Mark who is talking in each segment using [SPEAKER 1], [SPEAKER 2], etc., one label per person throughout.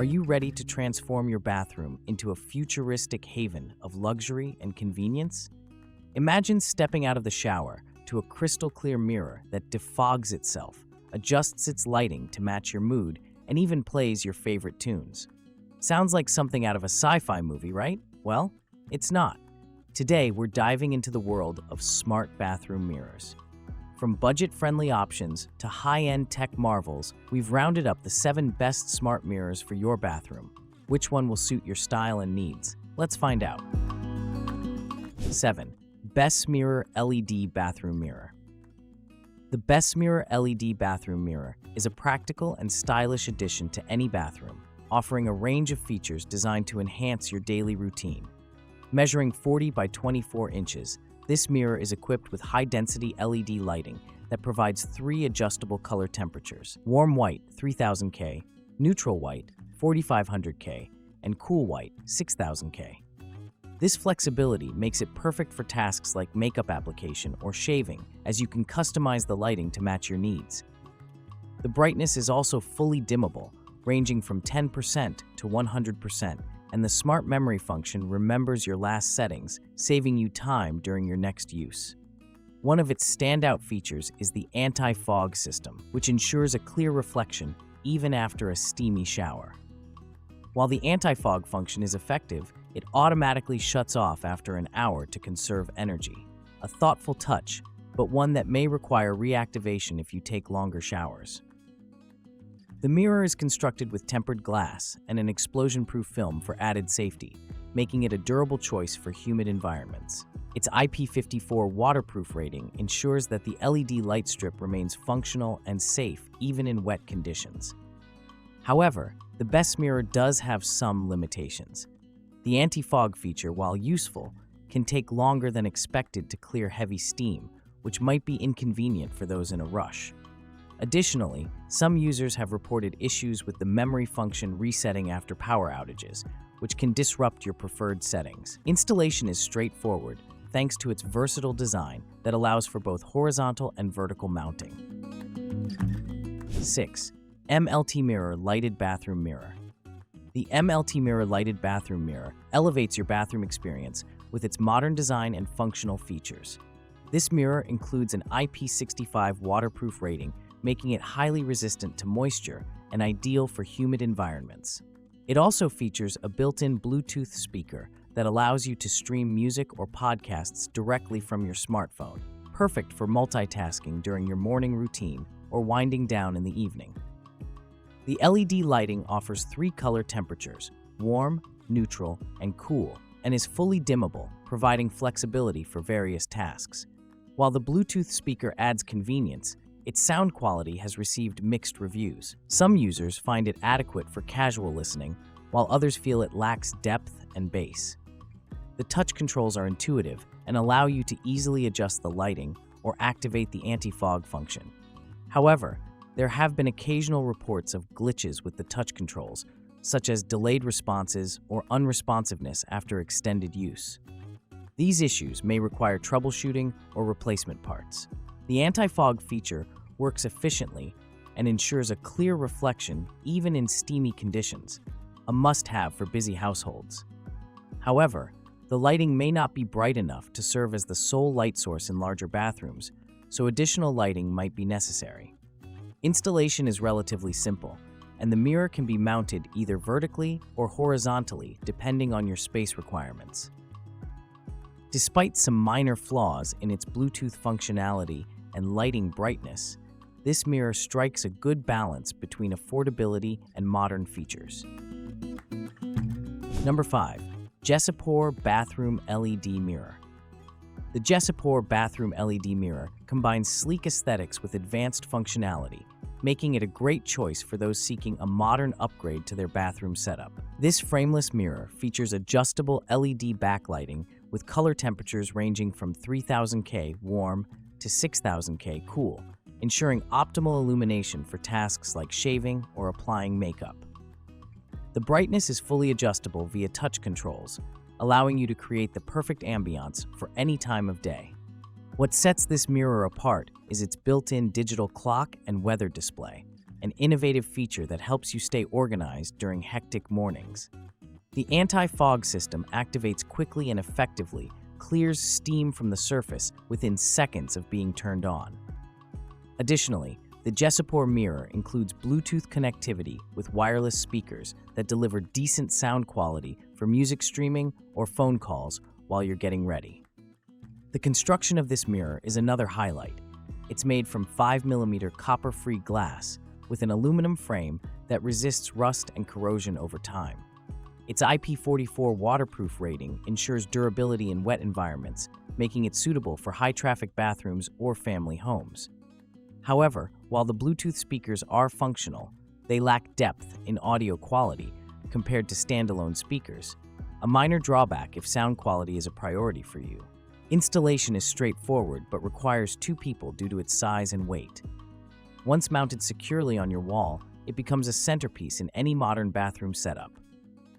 [SPEAKER 1] Are you ready to transform your bathroom into a futuristic haven of luxury and convenience? Imagine stepping out of the shower to a crystal-clear mirror that defogs itself, adjusts its lighting to match your mood, and even plays your favorite tunes. Sounds like something out of a sci-fi movie, right? Well, it's not. Today, we're diving into the world of smart bathroom mirrors. From budget-friendly options to high-end tech marvels, we've rounded up the 7 best smart mirrors for your bathroom. Which one will suit your style and needs? Let's find out. 7. BESMIRROR LED Bathroom Mirror. The BESMIRROR LED Bathroom Mirror is a practical and stylish addition to any bathroom, offering a range of features designed to enhance your daily routine. Measuring 40 by 24 inches, this mirror is equipped with high-density LED lighting that provides 3 adjustable color temperatures: warm white 3000K, neutral white 4500K, and cool white 6000K. This flexibility makes it perfect for tasks like makeup application or shaving, as you can customize the lighting to match your needs. The brightness is also fully dimmable, ranging from 10% to 100%, and the smart memory function remembers your last settings, saving you time during your next use. One of its standout features is the anti-fog system, which ensures a clear reflection even after a steamy shower. While the anti-fog function is effective, it automatically shuts off after an hour to conserve energy. A thoughtful touch, but one that may require reactivation if you take longer showers. The mirror is constructed with tempered glass and an explosion-proof film for added safety, making it a durable choice for humid environments. Its IP54 waterproof rating ensures that the LED light strip remains functional and safe even in wet conditions. However, the BESMIRROR does have some limitations. The anti-fog feature, while useful, can take longer than expected to clear heavy steam, which might be inconvenient for those in a rush. Additionally, some users have reported issues with the memory function resetting after power outages, which can disrupt your preferred settings. Installation is straightforward, thanks to its versatile design that allows for both horizontal and vertical mounting. 6. LTMIRROR Lighted Bathroom Mirror. The LTMIRROR Lighted Bathroom Mirror elevates your bathroom experience with its modern design and functional features. This mirror includes an IP65 waterproof rating, making it highly resistant to moisture and ideal for humid environments. It also features a built-in Bluetooth speaker that allows you to stream music or podcasts directly from your smartphone, perfect for multitasking during your morning routine or winding down in the evening. The LED lighting offers 3 color temperatures: warm, neutral, and cool, and is fully dimmable, providing flexibility for various tasks. While the Bluetooth speaker adds convenience, its sound quality has received mixed reviews. Some users find it adequate for casual listening, while others feel it lacks depth and bass. The touch controls are intuitive and allow you to easily adjust the lighting or activate the anti-fog function. However, there have been occasional reports of glitches with the touch controls, such as delayed responses or unresponsiveness after extended use. These issues may require troubleshooting or replacement parts. The anti-fog feature works efficiently and ensures a clear reflection even in steamy conditions, a must-have for busy households. However, the lighting may not be bright enough to serve as the sole light source in larger bathrooms, so additional lighting might be necessary. Installation is relatively simple, and the mirror can be mounted either vertically or horizontally depending on your space requirements. Despite some minor flaws in its Bluetooth functionality and lighting brightness, this mirror strikes a good balance between affordability and modern features. Number 5. GESIPOR Bathroom LED Mirror. The GESIPOR Bathroom LED Mirror combines sleek aesthetics with advanced functionality, making it a great choice for those seeking a modern upgrade to their bathroom setup. This frameless mirror features adjustable LED backlighting with color temperatures ranging from 3000K warm to 6000K cool, ensuring optimal illumination for tasks like shaving or applying makeup. The brightness is fully adjustable via touch controls, allowing you to create the perfect ambiance for any time of day. What sets this mirror apart is its built-in digital clock and weather display, an innovative feature that helps you stay organized during hectic mornings. The anti-fog system activates quickly and effectively, clears steam from the surface within seconds of being turned on. Additionally, the GESIPOR mirror includes Bluetooth connectivity with wireless speakers that deliver decent sound quality for music streaming or phone calls while you're getting ready. The construction of this mirror is another highlight. It's made from 5mm copper-free glass with an aluminum frame that resists rust and corrosion over time. Its IP44 waterproof rating ensures durability in wet environments, making it suitable for high-traffic bathrooms or family homes. However, while the Bluetooth speakers are functional, they lack depth in audio quality compared to standalone speakers, a minor drawback if sound quality is a priority for you. Installation is straightforward but requires 2 people due to its size and weight. Once mounted securely on your wall, it becomes a centerpiece in any modern bathroom setup.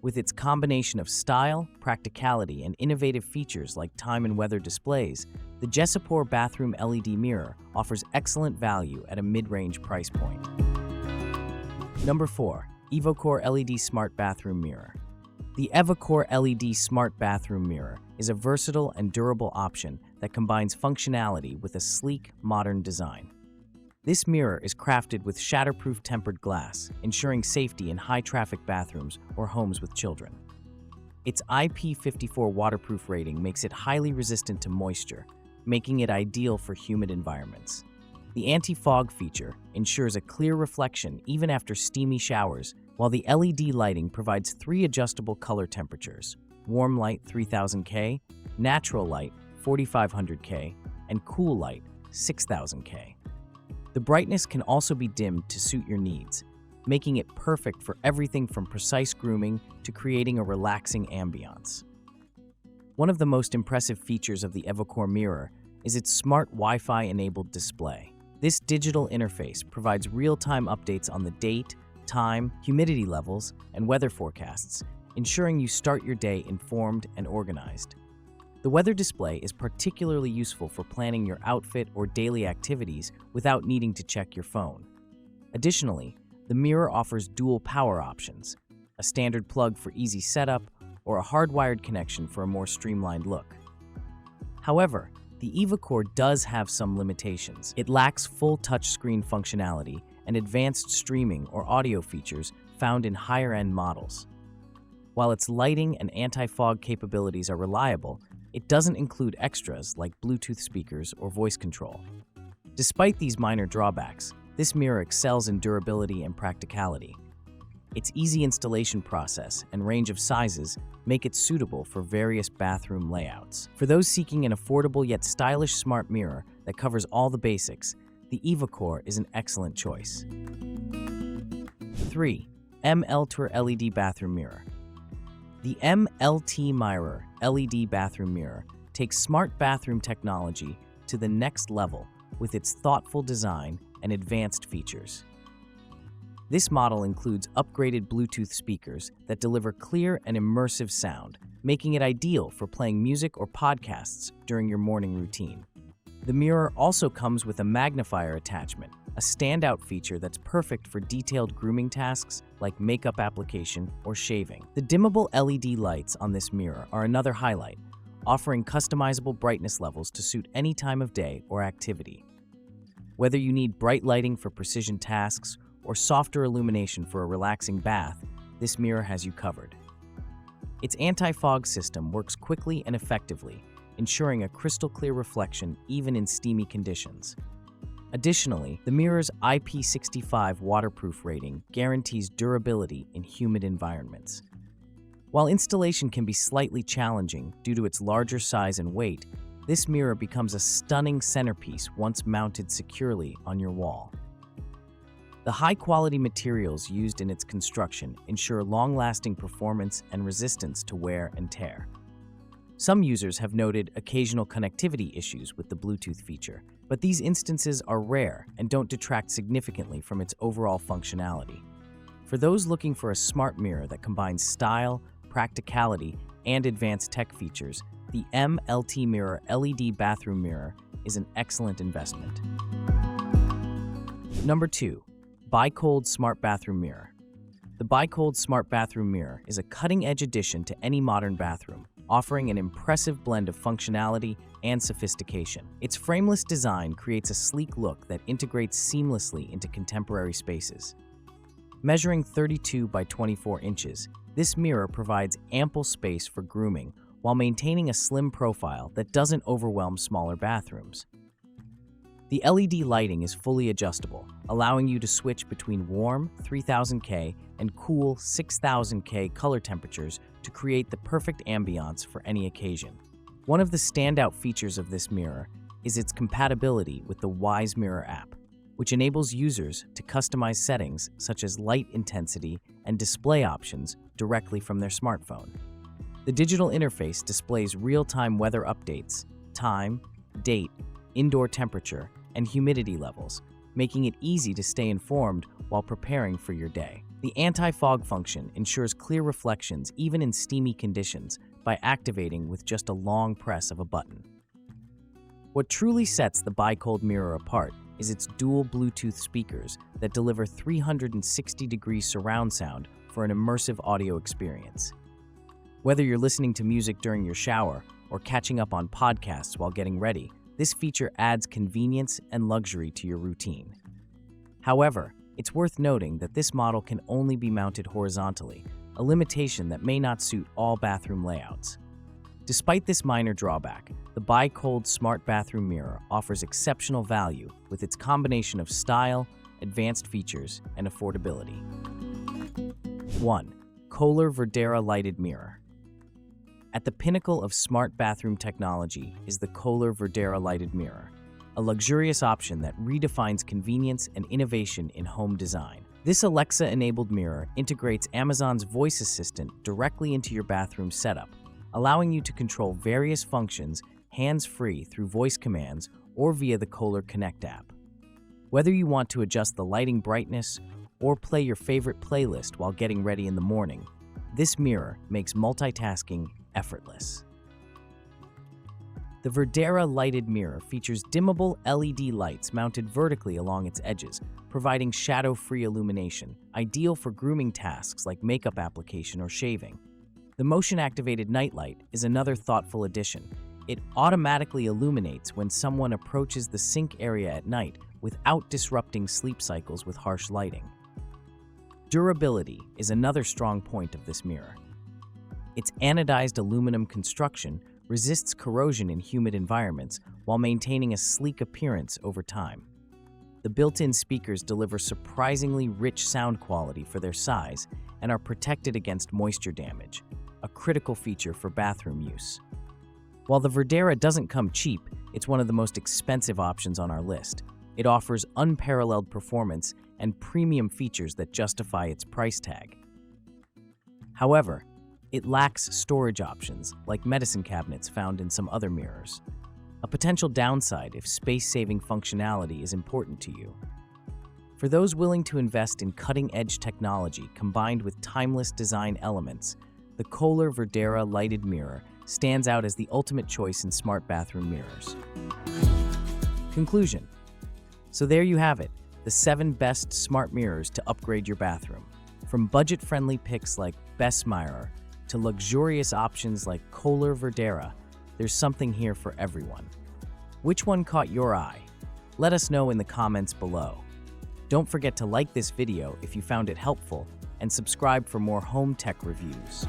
[SPEAKER 1] With its combination of style, practicality, and innovative features like time and weather displays, the GESIPOR bathroom LED mirror offers excellent value at a mid-range price point. Number 4. Evokor LED Smart Bathroom Mirror. The Evokor LED Smart Bathroom Mirror is a versatile and durable option that combines functionality with a sleek, modern design. This mirror is crafted with shatterproof tempered glass, ensuring safety in high-traffic bathrooms or homes with children. Its IP54 waterproof rating makes it highly resistant to moisture, making it ideal for humid environments. The anti-fog feature ensures a clear reflection even after steamy showers, while the LED lighting provides 3 adjustable color temperatures: warm light 3000K, natural light 4500K, and cool light 6000K. The brightness can also be dimmed to suit your needs, making it perfect for everything from precise grooming to creating a relaxing ambiance. One of the most impressive features of the Evokor mirror is its smart Wi-Fi-enabled display. This digital interface provides real-time updates on the date, time, humidity levels, and weather forecasts, ensuring you start your day informed and organized. The weather display is particularly useful for planning your outfit or daily activities without needing to check your phone. Additionally, the mirror offers dual power options, a standard plug for easy setup, or a hardwired connection for a more streamlined look. However, the Evokor does have some limitations. It lacks full touchscreen functionality and advanced streaming or audio features found in higher-end models. While its lighting and anti-fog capabilities are reliable, it doesn't include extras like Bluetooth speakers or voice control. Despite these minor drawbacks, this mirror excels in durability and practicality. Its easy installation process and range of sizes make it suitable for various bathroom layouts. For those seeking an affordable yet stylish smart mirror that covers all the basics, the Evokor is an excellent choice. 3. LTMIRROR LED Bathroom Mirror. The LTMIRROR LED bathroom mirror takes smart bathroom technology to the next level with its thoughtful design and advanced features. This model includes upgraded Bluetooth speakers that deliver clear and immersive sound, making it ideal for playing music or podcasts during your morning routine. The mirror also comes with a magnifier attachment, a standout feature that's perfect for detailed grooming tasks like makeup application or shaving. The dimmable LED lights on this mirror are another highlight, offering customizable brightness levels to suit any time of day or activity. Whether you need bright lighting for precision tasks or softer illumination for a relaxing bath, this mirror has you covered. Its anti-fog system works quickly and effectively, ensuring a crystal-clear reflection even in steamy conditions. Additionally, the mirror's IP65 waterproof rating guarantees durability in humid environments. While installation can be slightly challenging due to its larger size and weight, this mirror becomes a stunning centerpiece once mounted securely on your wall. The high-quality materials used in its construction ensure long-lasting performance and resistance to wear and tear. Some users have noted occasional connectivity issues with the Bluetooth feature, but these instances are rare and don't detract significantly from its overall functionality. For those looking for a smart mirror that combines style, practicality, and advanced tech features, the LTMIRROR LED bathroom mirror is an excellent investment. Number 2. BYECOLD Smart Bathroom Mirror. The BYECOLD Smart Bathroom Mirror is a cutting-edge addition to any modern bathroom, offering an impressive blend of functionality and sophistication. Its frameless design creates a sleek look that integrates seamlessly into contemporary spaces. Measuring 32 by 24 inches, this mirror provides ample space for grooming while maintaining a slim profile that doesn't overwhelm smaller bathrooms. The LED lighting is fully adjustable, allowing you to switch between warm 3000K and cool 6000K color temperatures to create the perfect ambiance for any occasion. One of the standout features of this mirror is its compatibility with the BESMIRROR app, which enables users to customize settings such as light intensity and display options directly from their smartphone. The digital interface displays real-time weather updates, time, date, indoor temperature, and humidity levels, making it easy to stay informed while preparing for your day. The anti-fog function ensures clear reflections even in steamy conditions by activating with just a long press of a button. What truly sets the BYECOLD mirror apart is its dual Bluetooth speakers that deliver 360-degree surround sound for an immersive audio experience. Whether you're listening to music during your shower or catching up on podcasts while getting ready, this feature adds convenience and luxury to your routine. However, it's worth noting that this model can only be mounted horizontally, a limitation that may not suit all bathroom layouts. Despite this minor drawback, the BYECOLD Smart Bathroom Mirror offers exceptional value with its combination of style, advanced features, and affordability. 1. KOHLER Verdera Lighted Mirror. At the pinnacle of smart bathroom technology is the KOHLER Verdera Lighted Mirror, a luxurious option that redefines convenience and innovation in home design. This Alexa-enabled mirror integrates Amazon's voice assistant directly into your bathroom setup, allowing you to control various functions hands-free through voice commands or via the KOHLER Connect app. Whether you want to adjust the lighting brightness or play your favorite playlist while getting ready in the morning, this mirror makes multitasking effortless. The Verdera lighted mirror features dimmable LED lights mounted vertically along its edges, providing shadow-free illumination, ideal for grooming tasks like makeup application or shaving. The motion-activated nightlight is another thoughtful addition. It automatically illuminates when someone approaches the sink area at night without disrupting sleep cycles with harsh lighting. Durability is another strong point of this mirror. Its anodized aluminum construction resists corrosion in humid environments while maintaining a sleek appearance over time. The built-in speakers deliver surprisingly rich sound quality for their size and are protected against moisture damage, a critical feature for bathroom use. While the Verdera doesn't come cheap, it's one of the most expensive options on our list. It offers unparalleled performance and premium features that justify its price tag. However, it lacks storage options like medicine cabinets found in some other mirrors, a potential downside if space-saving functionality is important to you. For those willing to invest in cutting-edge technology combined with timeless design elements, the KOHLER Verdera lighted mirror stands out as the ultimate choice in smart bathroom mirrors. Conclusion. So there you have it, the 7 best smart mirrors to upgrade your bathroom. From budget-friendly picks like BESMIRROR to luxurious options like KOHLER Verdera, there's something here for everyone. Which one caught your eye? Let us know in the comments below. Don't forget to like this video if you found it helpful and subscribe for more home tech reviews.